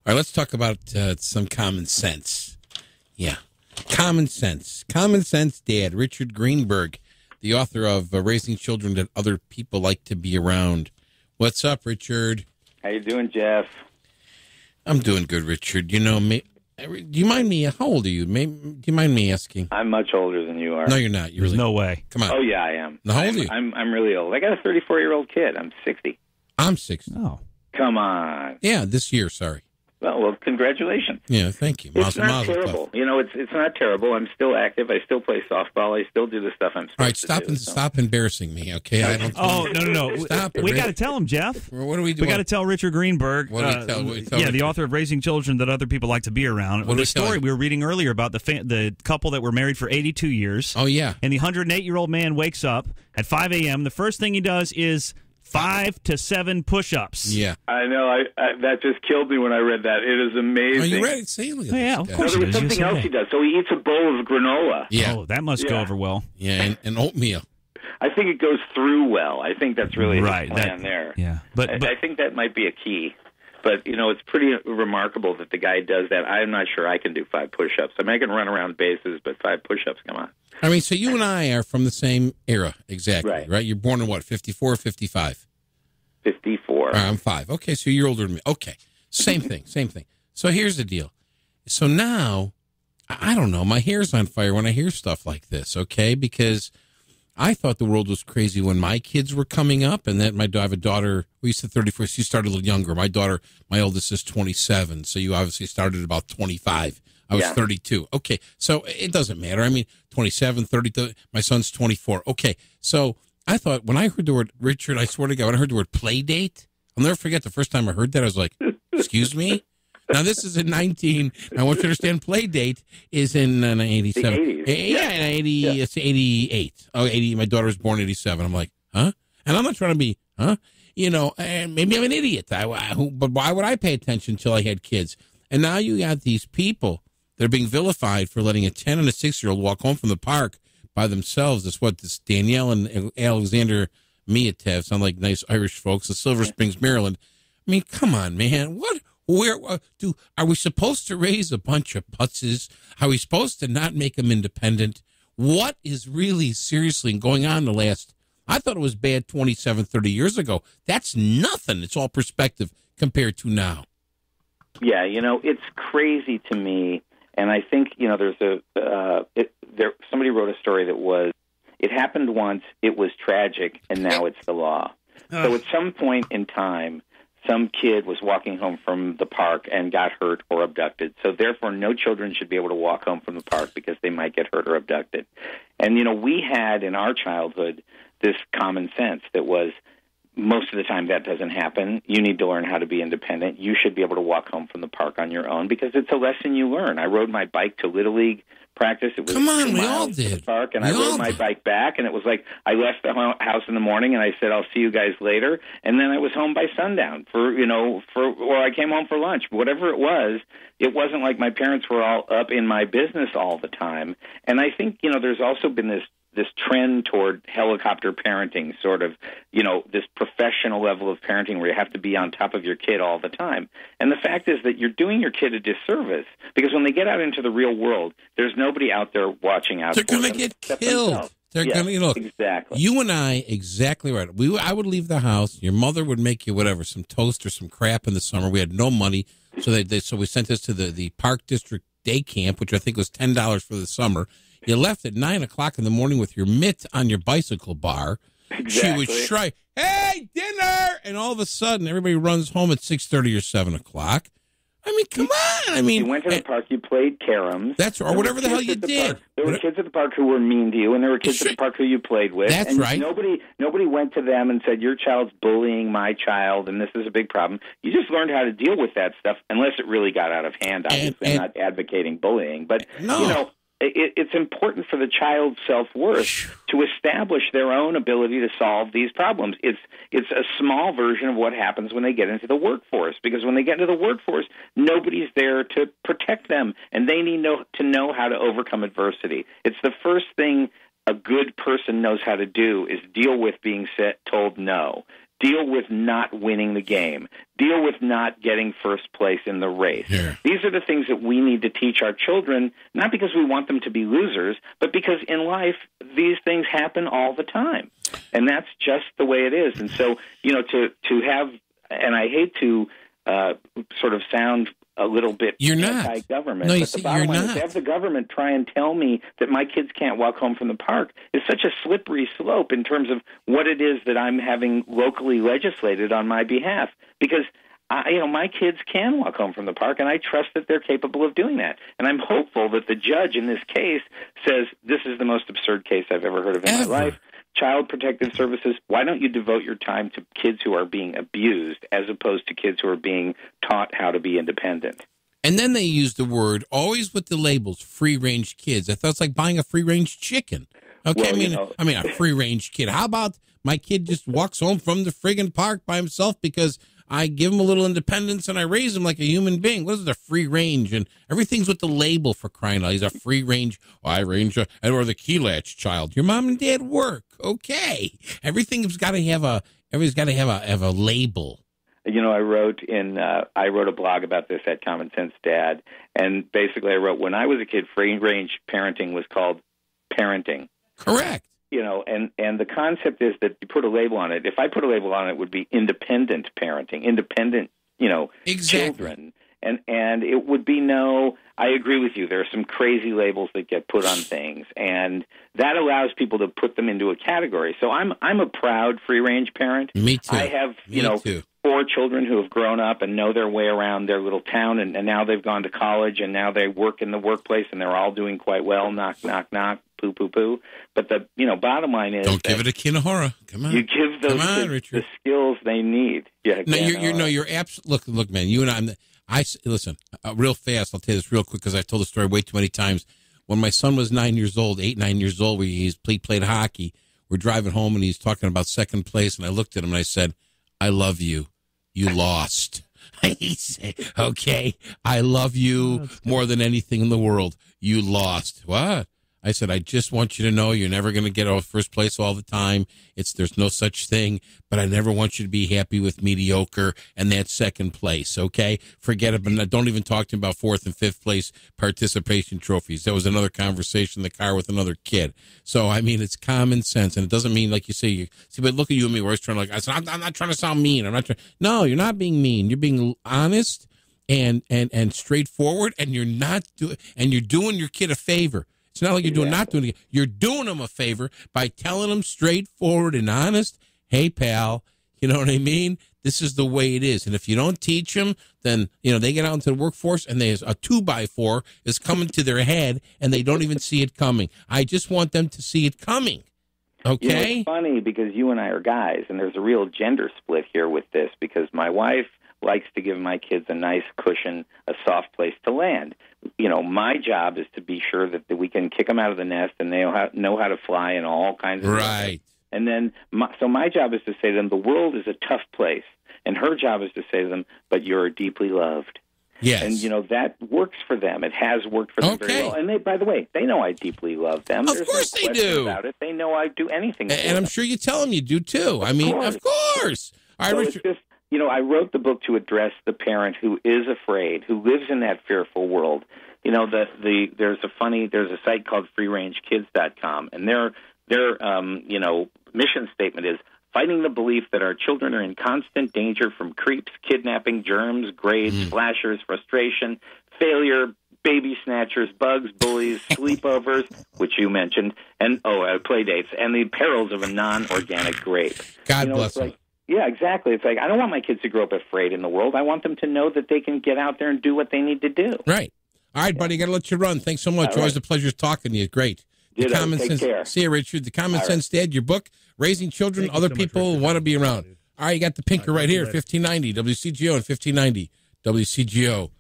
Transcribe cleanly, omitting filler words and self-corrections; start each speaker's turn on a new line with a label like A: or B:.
A: All right, let's talk about some common sense. Yeah, common sense. Common Sense Dad, Richard Greenberg, the author of Raising Children That Other People Like to Be Around. What's up, Richard?
B: How you doing, Geoff?
A: I'm doing good, Richard. You know, do you mind me? How old are you? Do you mind me asking?
B: I'm much older than you are.
A: No, you're not. You're really,
C: no way.
A: Come on.
B: Oh, yeah, I am.
A: How old are you?
B: I'm really old. I got a 34-year-old kid. I'm 60.
A: I'm 60.
C: Oh.
B: Come on.
A: Yeah, this year, sorry.
B: Well, congratulations.
A: Yeah, thank you.
B: It's not terrible. You know, it's not terrible. I'm still active. I still play softball. I still do the stuff I'm supposed to do.
A: All right, stop embarrassing me, okay? I don't.
C: Oh, no.
A: Stop it.
C: We got to tell him, Geoff.
A: What do we do?
C: We got to tell Richard Greenberg.
A: What do we tell
C: Yeah,
A: Richard?
C: the author of Raising Children That Other People Like to Be Around.
A: What do
C: the
A: we tell
C: story
A: him?
C: we were reading earlier about the couple that were married for 82 years.
A: Oh, yeah.
C: And the 108-year-old man wakes up at 5 a.m. The first thing he does is 5 to 7 push-ups.
A: Yeah.
B: I know. I that just killed me when I read that. It is amazing.
A: Are you ready? See, look at
C: Yeah,
A: this
C: of
A: guy.
C: course.
B: No, there was
C: Yes,
B: something
C: yes,
B: else
C: yes.
B: he does. So he eats a bowl of granola.
A: Yeah.
C: Oh, that must go over well.
A: Yeah, and oatmeal.
B: I think it goes through well. I think that's really
C: Right,
B: his plan there.
C: Yeah. But
B: I think that might be a key. But, you know, it's pretty remarkable that the guy does that. I'm not sure I can do 5 push-ups. I mean, I can run around bases, but 5 push-ups, come on.
A: I mean, so you and I are from the same era, exactly,
B: Right.
A: right? You're born in what, 54 or 55?
B: 54.
A: I'm 5. Okay, so you're older than me. Okay, same thing. So here's the deal. So now, I don't know, my hair's on fire when I hear stuff like this, okay? Because I thought the world was crazy when my kids were coming up, and then I have a daughter, we used to 34, she started a little younger. My daughter, my oldest is 27, so you obviously started at about 25. I was 32. Okay, so it doesn't matter. I mean, 27, 30, my son's 24. Okay, so I thought when I heard the word, Richard, I swear to God, when I heard the word play date, I'll never forget the first time I heard that, I was like, excuse me? Now, this is in I want you to understand, play date is in 87.
B: The 80s.
A: Yeah, 80, it's 88. Oh, 80, my daughter was born in 87. I'm like, huh? And I'm not trying to be, huh? You know, and maybe I'm an idiot. But why would I pay attention until I had kids? And now you got these people that are being vilified for letting a 10 and a 6-year-old walk home from the park by themselves. That's what this Danielle and Alexander Miatev sound like nice Irish folks in Silver Springs, Maryland. I mean, come on, man. Are we supposed to raise a bunch of putzes? Are we supposed to not make them independent? What is really seriously going on I thought it was bad 27, 30 years ago. That's nothing. It's all perspective compared to now.
B: Yeah, you know, it's crazy to me. And I think, you know, somebody wrote a story that was, it happened once, it was tragic, and now it's the law. So at some point in time, some kid was walking home from the park and got hurt or abducted. So therefore, no children should be able to walk home from the park because they might get hurt or abducted. And, you know, we had in our childhood this common sense that was, most of the time that doesn't happen. You need to learn how to be independent. You should be able to walk home from the park on your own because it's a lesson you learn. I rode my bike to Little League practice. It was 2 miles
A: we all
B: to
A: did.
B: the park, and I rode my bike back, and it was like I left the house in the morning, and I said, I'll see you guys later, and then I was home by sundown or I came home for lunch. Whatever it wasn't like my parents were all up in my business all the time. And I think, you know, there's also been this trend toward helicopter parenting, sort of, you know, this professional level of parenting where you have to be on top of your kid all the time. And the fact is that you're doing your kid a disservice because when they get out into the real world, there's nobody out there watching out for them.
A: They're going to get killed. They're going to, look,
B: exactly.
A: You and I, exactly right. I would leave the house. Your mother would make you whatever, some toast or some crap in the summer. We had no money, so we sent us to the Park District Day Camp, which I think was $10 for the summer. You left at 9 o'clock in the morning with your mitt on your bicycle bar.
B: Exactly.
A: She would strike, "Hey, dinner!" And all of a sudden, everybody runs home at 6:30 or 7 o'clock. I mean, come on. I mean,
B: you went to the park, you played caroms.
A: Or whatever the hell you did.
B: There were kids at the park who were mean to you, and there were kids at the park who you played with.
A: That's right.
B: Nobody went to them and said, your child's bullying my child, and this is a big problem. You just learned how to deal with that stuff, unless it really got out of hand. Obviously, I'm not advocating bullying. But, you know, it's important for the child's self-worth to establish their own ability to solve these problems. It's a small version of what happens when they get into the workforce, because when they get into the workforce, nobody's there to protect them, and they need to know how to overcome adversity. It's the first thing a good person knows how to do is deal with being told no. Deal with not winning the game. Deal with not getting first place in the race.
A: Yeah.
B: These are the things that we need to teach our children, not because we want them to be losers, but because in life these things happen all the time. And that's just the way it is. And so, to have, and I hate to sort of sound a little bit anti-government.
A: No,
B: but the bottom line is to have the government try and tell me that my kids can't walk home from the park is such a slippery slope in terms of what it is that I'm having locally legislated on my behalf. Because my kids can walk home from the park, and I trust that they're capable of doing that. And I'm hopeful that the judge in this case says, this is the most absurd case I've ever heard of in my life. Child Protective Services, why don't you devote your time to kids who are being abused as opposed to kids who are being taught how to be independent?
A: And then they use the word, always with the labels, free-range kids. I thought it's like buying a free-range chicken. Okay, well, I mean, a free-range kid. How about my kid just walks home from the friggin' park by himself because I give him a little independence and I raise him like a human being? What is the free range? And everything's with the label for crying out. He's a free range, or the key latch child. Your mom and dad work. Okay. Everything's got to have a label.
B: I wrote a blog about this at Common Sense Dad, and basically I wrote, when I was a kid, free range parenting was called parenting.
A: Correct.
B: And the concept is that you put a label on it. If I put a label on it, it would be independent parenting, independent, children. And it would be I agree with you. There are some crazy labels that get put on things, and that allows people to put them into a category. So I'm a proud free-range parent.
A: Me too.
B: I have, 4 children who have grown up and know their way around their little town, and now they've gone to college, and now they work in the workplace, and they're all doing quite well, knock, knock, knock, poo, poo, poo. But the bottom line is,
A: don't give it a Kinahora. Come on,
B: you give those the skills they need. Yeah,
A: no, you're absolutely. Look, man, you and listen real fast. I'll tell you this real quick because I've told the story way too many times. When my son was 9 years old, he played hockey. We're driving home, and he's talking about second place, and I looked at him and I said, "I love you. You lost." He said, "Okay, I love you more than anything in the world. You lost." What? I said, "I just want you to know you're never going to get out first place all the time. There's no such thing, but I never want you to be happy with mediocre and that second place, okay? Forget it, but don't even talk to him about fourth and fifth place participation trophies." That was another conversation in the car with another kid. So, I mean, it's common sense, and it doesn't mean, like you say, but look at you and me, we're always trying to, I said, I'm not trying to sound mean. No, you're not being mean. You're being honest and straightforward, and you're doing your kid a favor. It's not like you're not doing it. You're doing them a favor by telling them straightforward and honest, "Hey, pal, you know what I mean? This is the way it is." And if you don't teach them, then, they get out into the workforce and there's a 2x4 is coming to their head and they don't even see it coming. I just want them to see it coming. Okay?
B: It's funny because you and I are guys, and there's a real gender split here with this because my wife likes to give my kids a nice cushion, a soft place to land. My job is to be sure that we can kick them out of the nest and they know how to fly in all kinds of
A: right.
B: ways. And then, my job is to say to them, the world is a tough place. And her job is to say to them, but you're deeply loved.
A: Yes.
B: And, that works for them. It has worked for them very well. And they, by the way, they know I deeply love them.
A: Of course they do.
B: About it. They know I'd do anything for them.
A: And I'm sure you tell them you do, too. Of course. All right, Richard.
B: I wrote the book to address the parent who is afraid, who lives in that fearful world. There's a site called freerangekids.com, and their mission statement is fighting the belief that our children are in constant danger from creeps, kidnapping, germs, grades, flashers, frustration, failure, baby snatchers, bugs, bullies, sleepovers, which you mentioned, and play dates, and the perils of a non-organic grape.
A: God bless them.
B: Yeah, exactly. It's like, I don't want my kids to grow up afraid in the world. I want them to know that they can get out there and do what they need to do.
A: Right. All right, buddy, got to let you run. Thanks so much. Right. Always a pleasure talking to you. Great.
B: Take care.
A: See you, Richard. The Common Sense Dad, your book, Raising Children Other People Want to Be Around. All right, you got the Pinker right here, 1590, WCGO and 1590, WCGO.